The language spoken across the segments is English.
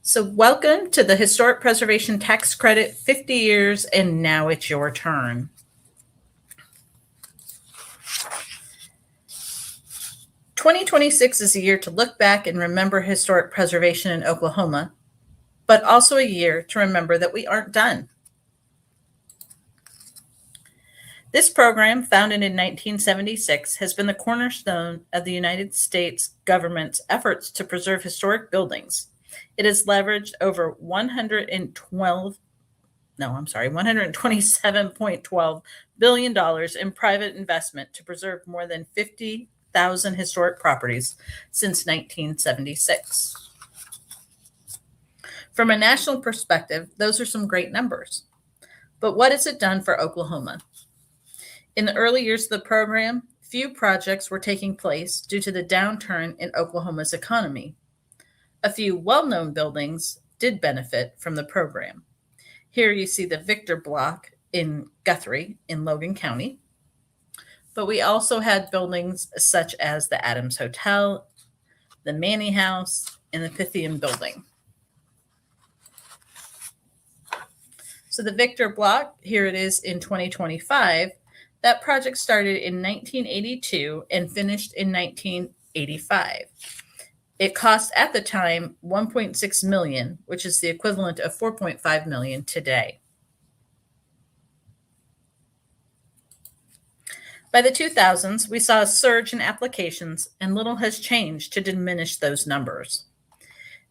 So, welcome to the Historic Preservation Tax Credit 50 years, and now it's your turn. 2026 is a year to look back and remember historic preservation in Oklahoma, but also a year to remember that we aren't done. This program, founded in 1976, has been the cornerstone of the United States government's efforts to preserve historic buildings. It has leveraged over $127.12 billion in private investment to preserve more than 50,000 historic properties since 1976. From a national perspective, those are some great numbers. But what has it done for Oklahoma? In the early years of the program, few projects were taking place due to the downturn in Oklahoma's economy. A few well-known buildings did benefit from the program. Here you see the Victor Block in Guthrie in Logan County. But we also had buildings such as the Adams Hotel, the Manny House, and the Pythian Building. So the Victor Block, here it is in 2025. That project started in 1982 and finished in 1985. It cost at the time $1.6 million, which is the equivalent of $4.5 million today. By the 2000s, we saw a surge in applications, and little has changed to diminish those numbers.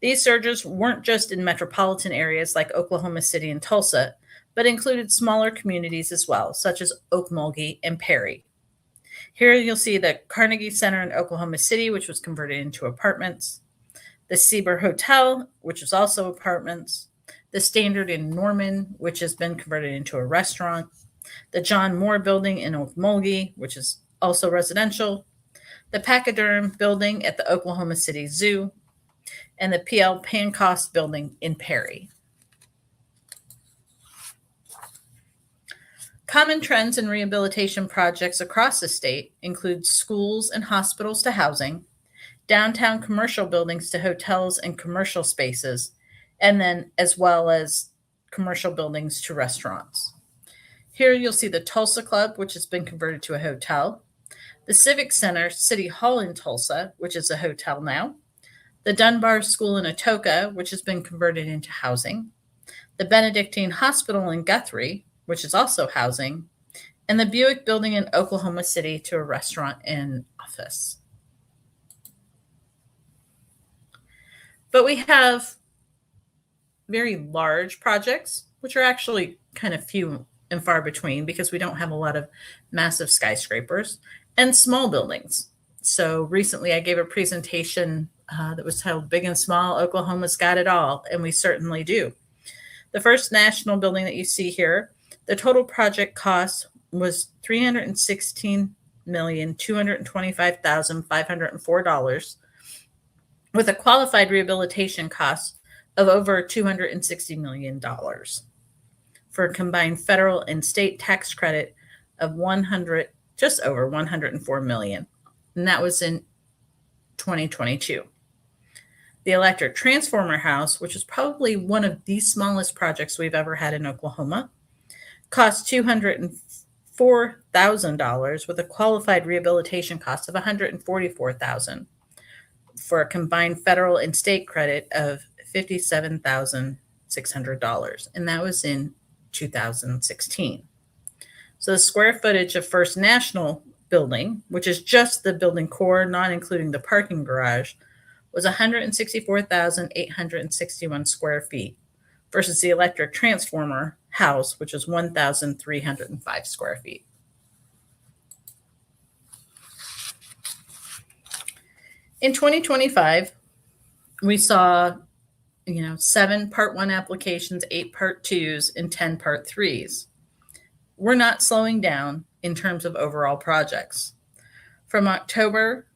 These surges weren't just in metropolitan areas like Oklahoma City and Tulsa, but included smaller communities as well, such as Okmulgee and Perry. Here you'll see the Carnegie Center in Oklahoma City, which was converted into apartments, the Sieber Hotel, which is also apartments, the Standard in Norman, which has been converted into a restaurant, the John Moore Building in Okmulgee, which is also residential, the Pachyderm Building at the Oklahoma City Zoo, and the P.L. Pancoast Building in Perry. Common trends in rehabilitation projects across the state include schools and hospitals to housing, downtown commercial buildings to hotels and commercial spaces, and then as well as commercial buildings to restaurants. Here you'll see the Tulsa Club, which has been converted to a hotel, the Civic Center City Hall in Tulsa, which is a hotel now, the Dunbar School in Atoka, which has been converted into housing, the Benedictine Hospital in Guthrie, which is also housing, and the Buick Building in Oklahoma City to a restaurant and office. But we have very large projects, which are actually kind of few and far between because we don't have a lot of massive skyscrapers, and small buildings. So recently I gave a presentation that was titled Big and Small, Oklahoma's Got It All, and we certainly do. The first national building that you see here, the total project cost was $316,225,504, with a qualified rehabilitation cost of over $260 million for a combined federal and state tax credit of just over $104 million. And that was in 2022. The electric transformer house, which is probably one of the smallest projects we've ever had in Oklahoma, cost $204,000 with a qualified rehabilitation cost of $144,000 for a combined federal and state credit of $57,600. And that was in 2016. So the square footage of First National building, which is just the building core, not including the parking garage, was 164,861 square feet versus the electric transformer house, which is 1,305 square feet. In 2025, we saw 7 Part 1 applications, 8 Part 2s, and 10 Part 3s. We're not slowing down in terms of overall projects. From October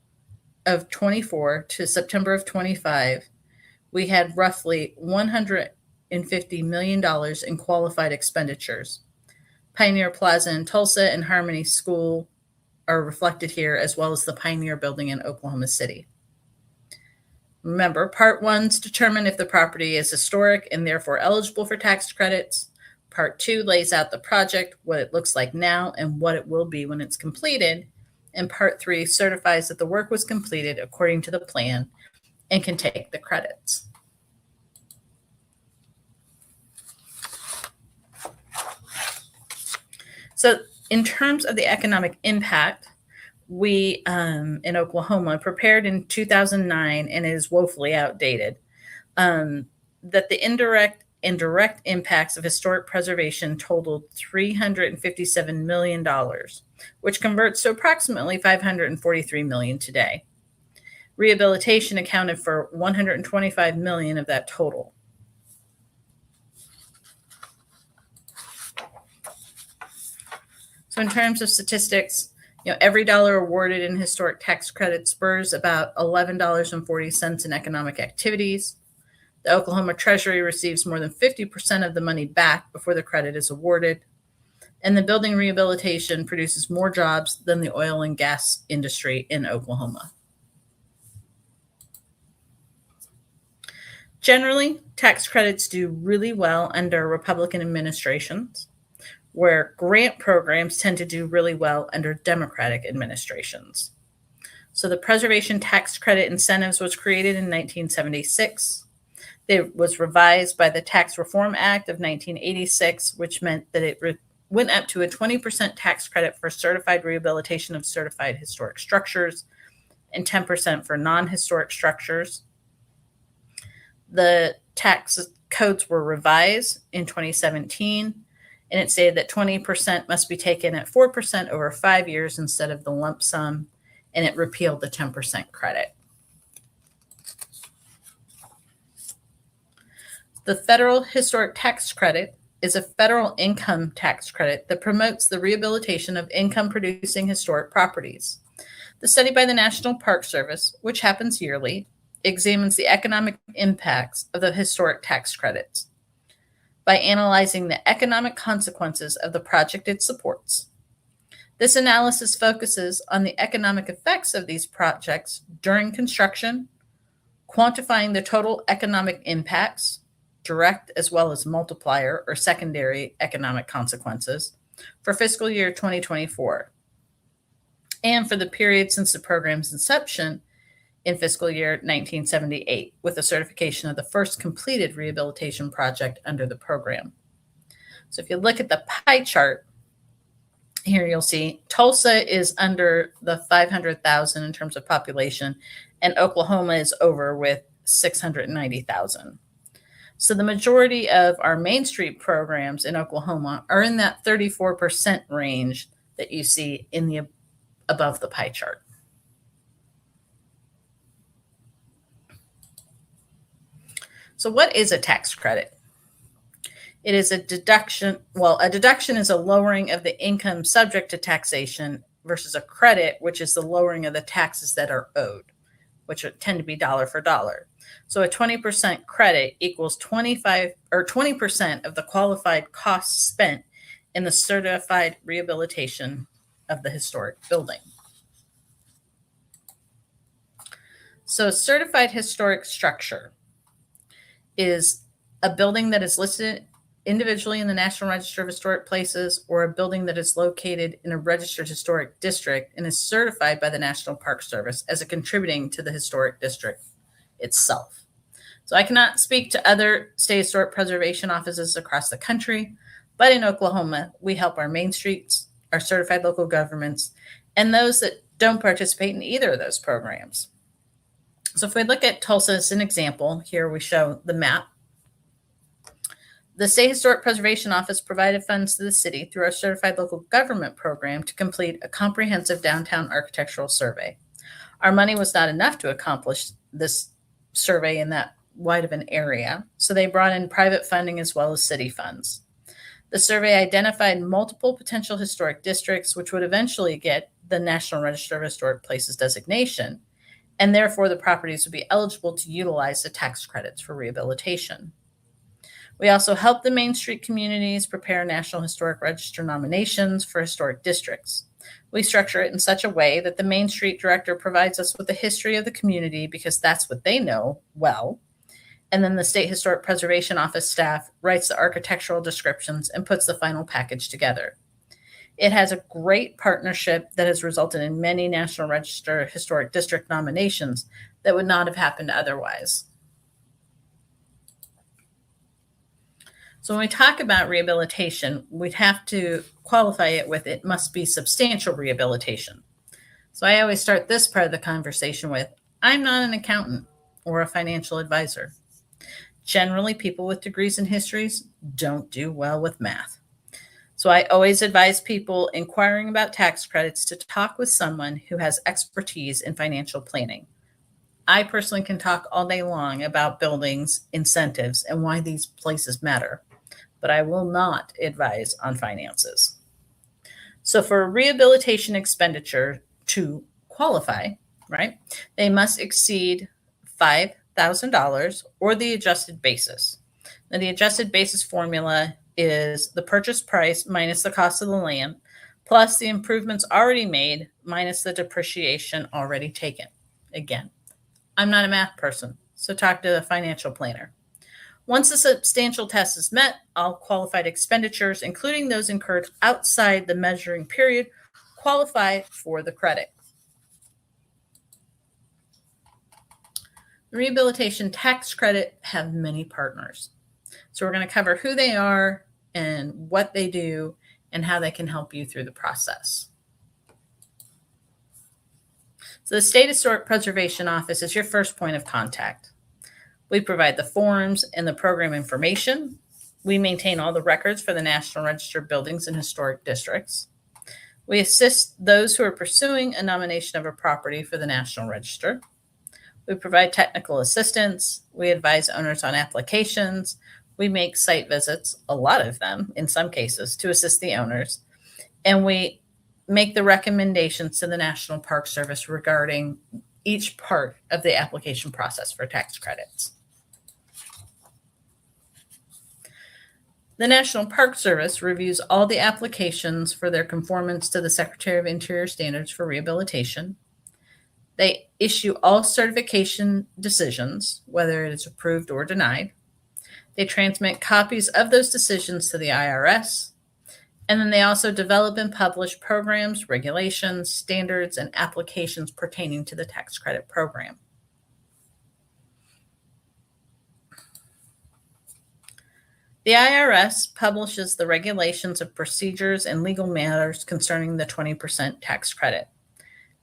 of 24 to September of 25, we had roughly $150 million in qualified expenditures. Pioneer Plaza in Tulsa and Harmony School are reflected here, as well as the Pioneer Building in Oklahoma City. Remember, Part 1's determine if the property is historic and therefore eligible for tax credits. Part 2 lays out the project, what it looks like now, and what it will be when it's completed. And Part 3 certifies that the work was completed according to the plan and can take the credits. So in terms of the economic impact, we in Oklahoma prepared in 2009 and is woefully outdated, that the indirect and direct impacts of historic preservation totaled $357 million, which converts to approximately $543 million today. Rehabilitation accounted for $125 million of that total. So in terms of statistics, every dollar awarded in historic tax credit spurs about $11.40 in economic activities. The Oklahoma Treasury receives more than 50% of the money back before the credit is awarded. And the building rehabilitation produces more jobs than the oil and gas industry in Oklahoma. Generally, tax credits do really well under Republican administrations, where grant programs tend to do really well under Democratic administrations. So the preservation tax credit incentives was created in 1976. It was revised by the Tax Reform Act of 1986, which meant that it went up to a 20% tax credit for certified rehabilitation of certified historic structures and 10% for non-historic structures. The tax codes were revised in 2017, and it stated that 20% must be taken at 4% over 5 years instead of the lump sum, and it repealed the 10% credit. The Federal Historic Tax Credit is a federal income tax credit that promotes the rehabilitation of income-producing historic properties. The study by the National Park Service, which happens yearly, examines the economic impacts of the historic tax credits by analyzing the economic consequences of the project it supports. This analysis focuses on the economic effects of these projects during construction, quantifying the total economic impacts, direct as well as multiplier or secondary economic consequences, for fiscal year 2024, and for the period since the program's inception in fiscal year 1978, with the certification of the first completed rehabilitation project under the program. So if you look at the pie chart, here you'll see Tulsa is under the 500,000 in terms of population, and Oklahoma is over with 690,000. So the majority of our Main Street programs in Oklahoma are in that 34% range that you see in the above the pie chart. So what is a tax credit? It is a deduction. Well, a deduction is a lowering of the income subject to taxation versus a credit, which is the lowering of the taxes that are owed, which tend to be dollar for dollar. So a 20% credit equals 20% of the qualified costs spent in the certified rehabilitation of the historic building. So a certified historic structure is a building that is listed individually in the National Register of Historic Places, or a building that is located in a registered historic district and is certified by the National Park Service as a contributing to the historic district itself. So I cannot speak to other state historic preservation offices across the country, but in Oklahoma, we help our Main Streets, our certified local governments, and those that don't participate in either of those programs. So if we look at Tulsa as an example, here we show the map. The State Historic Preservation Office provided funds to the city through our Certified Local Government program to complete a comprehensive downtown architectural survey. Our money was not enough to accomplish this survey in that wide of an area, so they brought in private funding as well as city funds. The survey identified multiple potential historic districts, which would eventually get the National Register of Historic Places designation, and therefore the properties would be eligible to utilize the tax credits for rehabilitation. We also help the Main Street communities prepare National Historic Register nominations for historic districts. We structure it in such a way that the Main Street director provides us with the history of the community because that's what they know well. And then the State Historic Preservation Office staff writes the architectural descriptions and puts the final package together. It has a great partnership that has resulted in many National Register Historic District nominations that would not have happened otherwise. So when we talk about rehabilitation, we'd have to qualify it with it must be substantial rehabilitation. So I always start this part of the conversation with, I'm not an accountant or a financial advisor. Generally, people with degrees in histories don't do well with math. So I always advise people inquiring about tax credits to talk with someone who has expertise in financial planning. I personally can talk all day long about buildings, incentives, and why these places matter, but I will not advise on finances. So for a rehabilitation expenditure to qualify, right, they must exceed $5,000 or the adjusted basis. Now, the adjusted basis formula is the purchase price minus the cost of the land, plus the improvements already made minus the depreciation already taken. Again, I'm not a math person, so talk to a financial planner. Once the substantial test is met, all qualified expenditures, including those incurred outside the measuring period, qualify for the credit. The rehabilitation tax credit have many partners. So we're going to cover who they are and what they do and how they can help you through the process. So the State Historic Preservation Office is your first point of contact. We provide the forms and the program information. We maintain all the records for the National Register buildings and historic districts. We assist those who are pursuing a nomination of a property for the National Register. We provide technical assistance. We advise owners on applications. We make site visits, a lot of them in some cases, to assist the owners. And we make the recommendations to the National Park Service regarding each part of the application process for tax credits. The National Park Service reviews all the applications for their conformance to the Secretary of Interior standards for rehabilitation. They issue all certification decisions, whether it is approved or denied. They transmit copies of those decisions to the IRS. And then they also develop and publish programs, regulations, standards, and applications pertaining to the tax credit program. The IRS publishes the regulations of procedures and legal matters concerning the 20% tax credit.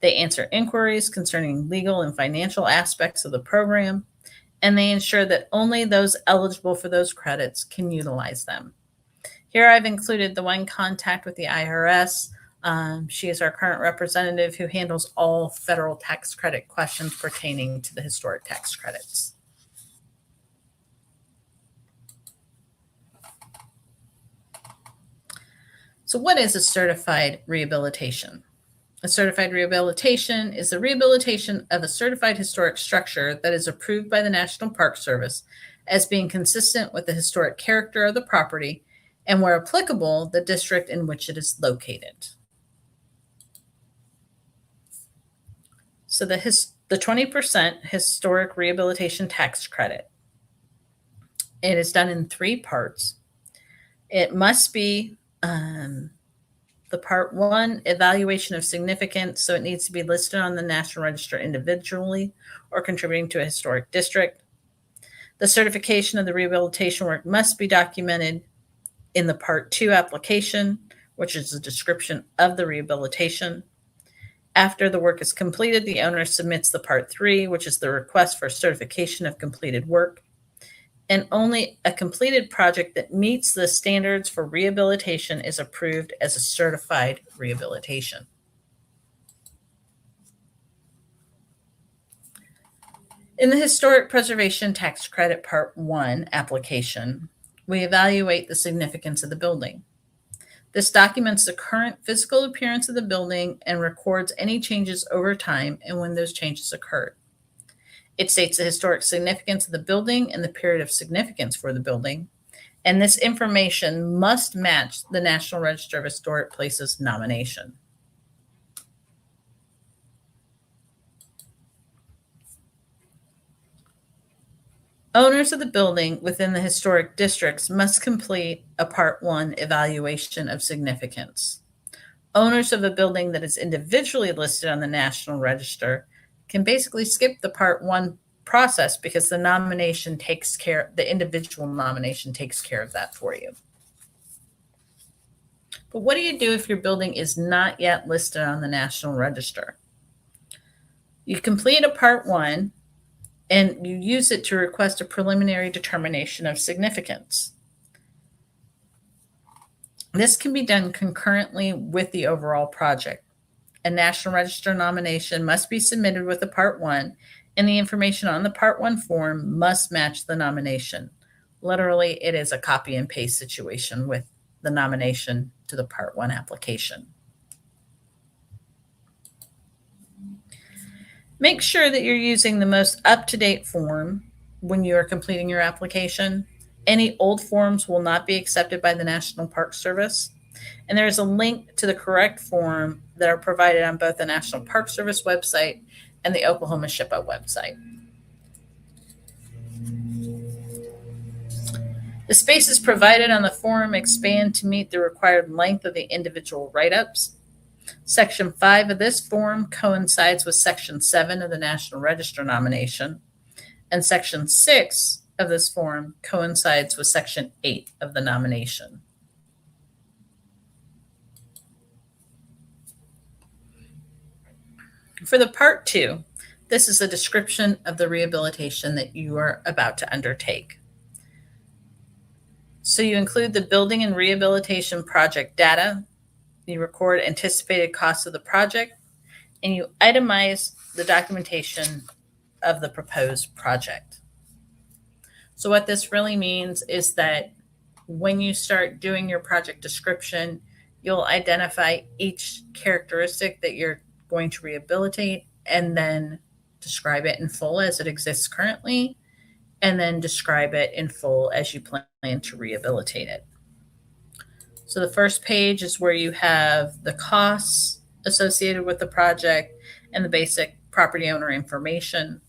They answer inquiries concerning legal and financial aspects of the program, and they ensure that only those eligible for those credits can utilize them. Here I've included the one contact with the IRS. She is our current representative who handles all federal tax credit questions pertaining to the historic tax credits. So what is a certified rehabilitation? A certified rehabilitation is the rehabilitation of a certified historic structure that is approved by the National Park Service as being consistent with the historic character of the property and, where applicable, the district in which it is located. So the 20% historic rehabilitation tax credit. It is done in 3 parts. It must be the part 1, evaluation of significance. So it needs to be listed on the National Register individually or contributing to a historic district. The certification of the rehabilitation work must be documented in the part 2 application, which is a description of the rehabilitation. After the work is completed, the owner submits the part 3, which is the request for certification of completed work. And only a completed project that meets the standards for rehabilitation is approved as a certified rehabilitation. In the Historic Preservation Tax Credit Part 1 application, we evaluate the significance of the building. This documents the current physical appearance of the building and records any changes over time and when those changes occurred. It states the historic significance of the building and the period of significance for the building, and this information must match the National Register of Historic Places nomination. Owners of the building within the historic districts must complete a Part 1 evaluation of significance. Owners of a building that is individually listed on the National Register can basically skip the Part 1 process because the individual nomination takes care of that for you. But what do you do if your building is not yet listed on the National Register? You complete a Part 1 and you use it to request a preliminary determination of significance. This can be done concurrently with the overall project. A National Register nomination must be submitted with the Part 1, and the information on the Part 1 form must match the nomination. Literally, it is a copy and paste situation with the nomination to the Part 1 application. Make sure that you're using the most up-to-date form when you are completing your application. Any old forms will not be accepted by the National Park Service. And there is a link to the correct form that are provided on both the National Park Service website and the Oklahoma SHPA website. The spaces provided on the form expand to meet the required length of the individual write-ups. Section 5 of this form coincides with Section 7 of the National Register nomination, and Section 6 of this form coincides with Section 8 of the nomination. For the Part 2, this is a description of the rehabilitation that you are about to undertake. So you include the building and rehabilitation project data, you record anticipated costs of the project, and you itemize the documentation of the proposed project. So what this really means is that when you start doing your project description, you'll identify each characteristic that you're going to rehabilitate and then describe it in full as it exists currently, and then describe it in full as you plan to rehabilitate it. So the first page is where you have the costs associated with the project and the basic property owner information.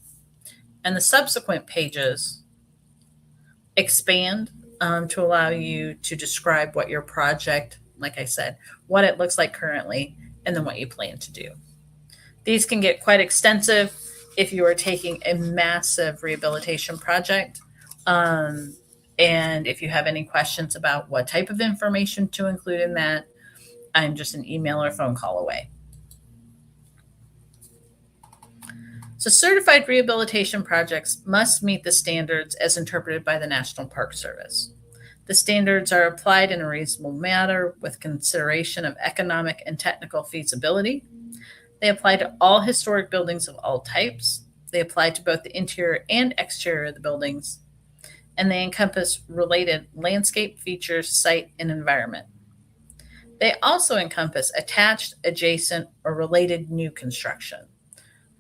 And the subsequent pages expand to allow you to describe what your project, like I said, what it looks like currently, and then what you plan to do. These can get quite extensive if you are taking a massive rehabilitation project. And if you have any questions about what type of information to include in that, I'm just an email or phone call away. So certified rehabilitation projects must meet the standards as interpreted by the National Park Service. The standards are applied in a reasonable manner with consideration of economic and technical feasibility. They apply to all historic buildings of all types. They apply to both the interior and exterior of the buildings, and they encompass related landscape features, site, and environment. They also encompass attached, adjacent, or related new construction.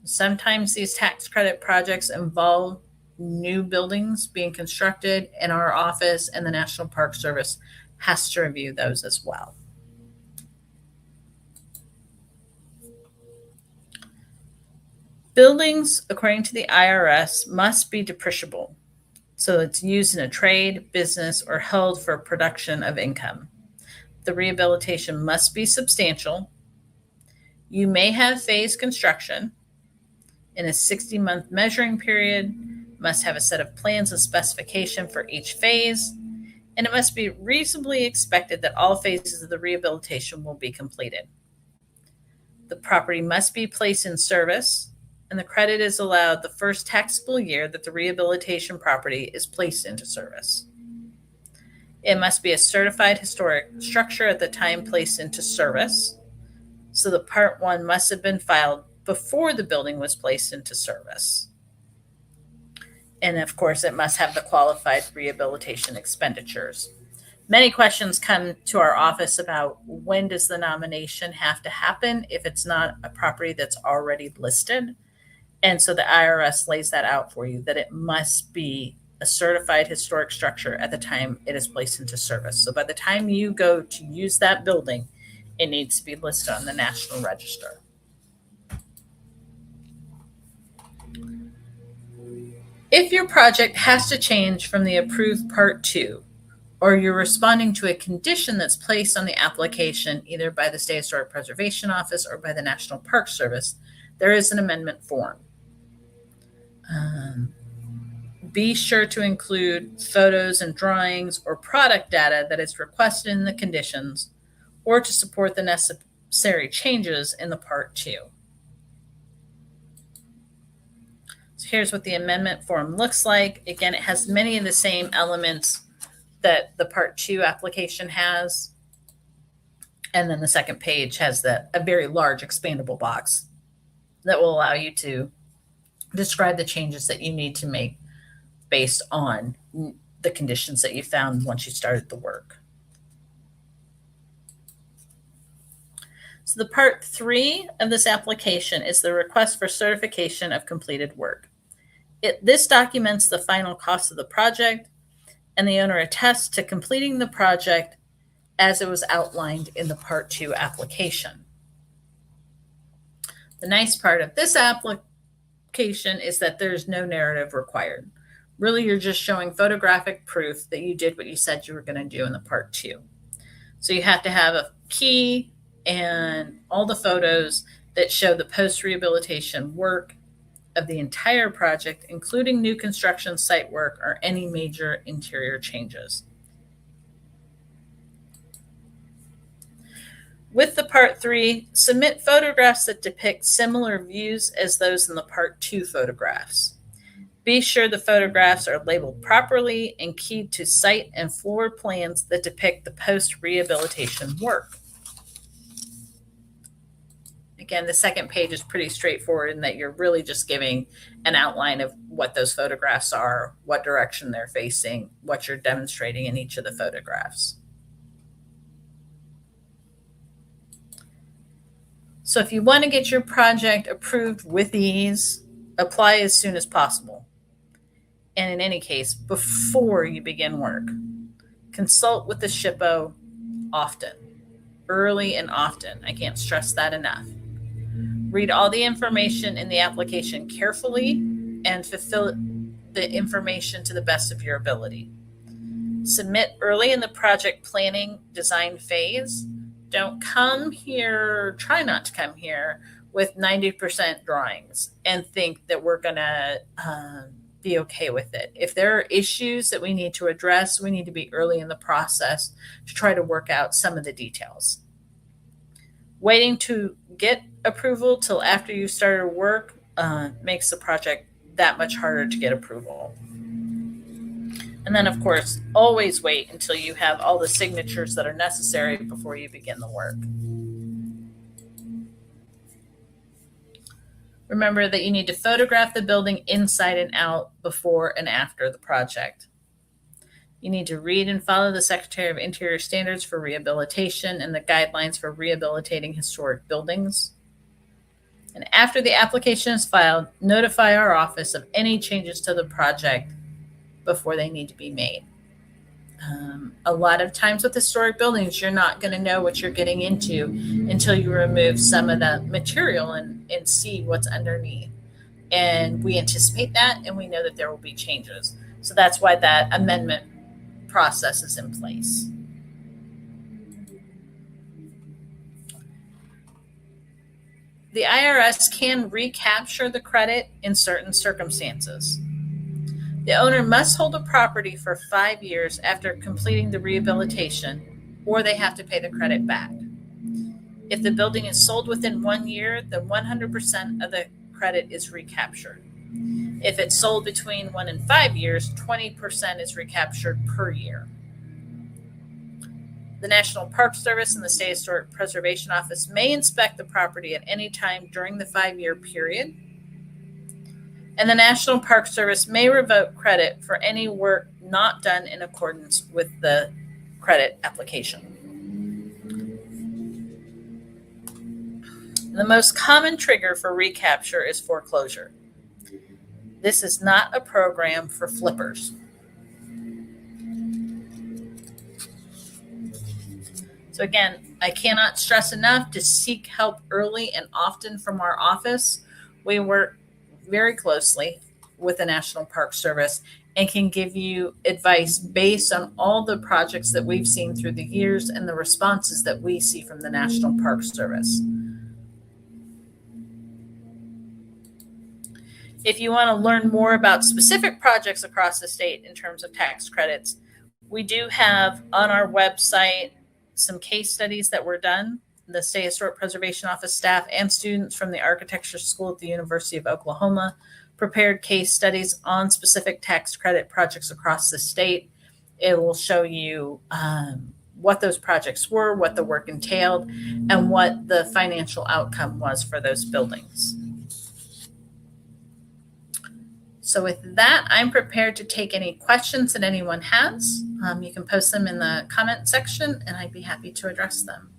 Sometimes these tax credit projects involve new buildings being constructed, and our office and the National Park Service has to review those as well. Buildings, according to the IRS, must be depreciable, so it's used in a trade, business, or held for production of income. The rehabilitation must be substantial. You may have phased construction in a 60-month measuring period, must have a set of plans and specification for each phase, and it must be reasonably expected that all phases of the rehabilitation will be completed. The property must be placed in service, and the credit is allowed the first taxable year that the rehabilitation property is placed into service. It must be a certified historic structure at the time placed into service, so the Part 1 must have been filed before the building was placed into service. And of course, it must have the qualified rehabilitation expenditures. Many questions come to our office about when does the nomination have to happen if it's not a property that's already listed. And so the IRS lays that out for you, that it must be a certified historic structure at the time it is placed into service. So by the time you go to use that building, it needs to be listed on the National Register. If your project has to change from the approved Part 2, or you're responding to a condition that's placed on the application either by the State Historic Preservation Office or by the National Park Service, there is an amendment form. Be sure to include photos and drawings or product data that is requested in the conditions or to support the necessary changes in the Part 2. So here's what the amendment form looks like. Again, it has many of the same elements that the Part 2 application has. And then the second page has a very large expandable box that will allow you to describe the changes that you need to make based on the conditions that you found once you started the work. So the Part 3 of this application is the request for certification of completed work. This documents the final cost of the project, and the owner attests to completing the project as it was outlined in the Part 2 application. The nice part of this application is that there's no narrative required. Really, you're just showing photographic proof that you did what you said you were going to do in the Part 2. So you have to have a key and all the photos that show the post-rehabilitation work of the entire project, including new construction site work or any major interior changes. With the Part 3, submit photographs that depict similar views as those in the Part 2 photographs. Be sure the photographs are labeled properly and keyed to site and floor plans that depict the post-rehabilitation work. Again, the second page is pretty straightforward in that you're really just giving an outline of what those photographs are, what direction they're facing, what you're demonstrating in each of the photographs. So if you want to get your project approved with ease, apply as soon as possible. And in any case, before you begin work, consult with the SHPO often, early and often. I can't stress that enough. Read all the information in the application carefully and fulfill the information to the best of your ability. Submit early in the project planning design phase. Don't come here, try not to come here with 90% drawings and think that we're going to be okay with it. If there are issues that we need to address, we need to be early in the process to try to work out some of the details. Waiting to get approval till after you started work makes the project that much harder to get approval. And then, of course, always wait until you have all the signatures that are necessary before you begin the work. Remember that you need to photograph the building inside and out before and after the project. You need to read and follow the Secretary of Interior standards for rehabilitation and the guidelines for rehabilitating historic buildings. And after the application is filed, notify our office of any changes to the project before they need to be made. A lot of times with historic buildings, you're not going to know what you're getting into until you remove some of the material and see what's underneath. And we anticipate that, and we know that there will be changes. So that's why that amendment process is in place. The IRS can recapture the credit in certain circumstances. The owner must hold a property for 5 years after completing the rehabilitation, or they have to pay the credit back. If the building is sold within 1 year, then 100% of the credit is recaptured. If it's sold between 1 and 5 years, 20% is recaptured per year. The National Park Service and the State Historic Preservation Office may inspect the property at any time during the 5-year period. And the National Park Service may revoke credit for any work not done in accordance with the credit application. The most common trigger for recapture is foreclosure. This is not a program for flippers. So again, I cannot stress enough to seek help early and often from our office. We work very closely with the National Park Service and can give you advice based on all the projects that we've seen through the years and the responses that we see from the National Park Service. If you want to learn more about specific projects across the state in terms of tax credits, we do have on our website some case studies that were done. The State Historic Preservation Office staff and students from the Architecture School at the University of Oklahoma prepared case studies on specific tax credit projects across the state. It will show you what those projects were, what the work entailed, and what the financial outcome was for those buildings. So with that, I'm prepared to take any questions that anyone has. You can post them in the comment section and I'd be happy to address them.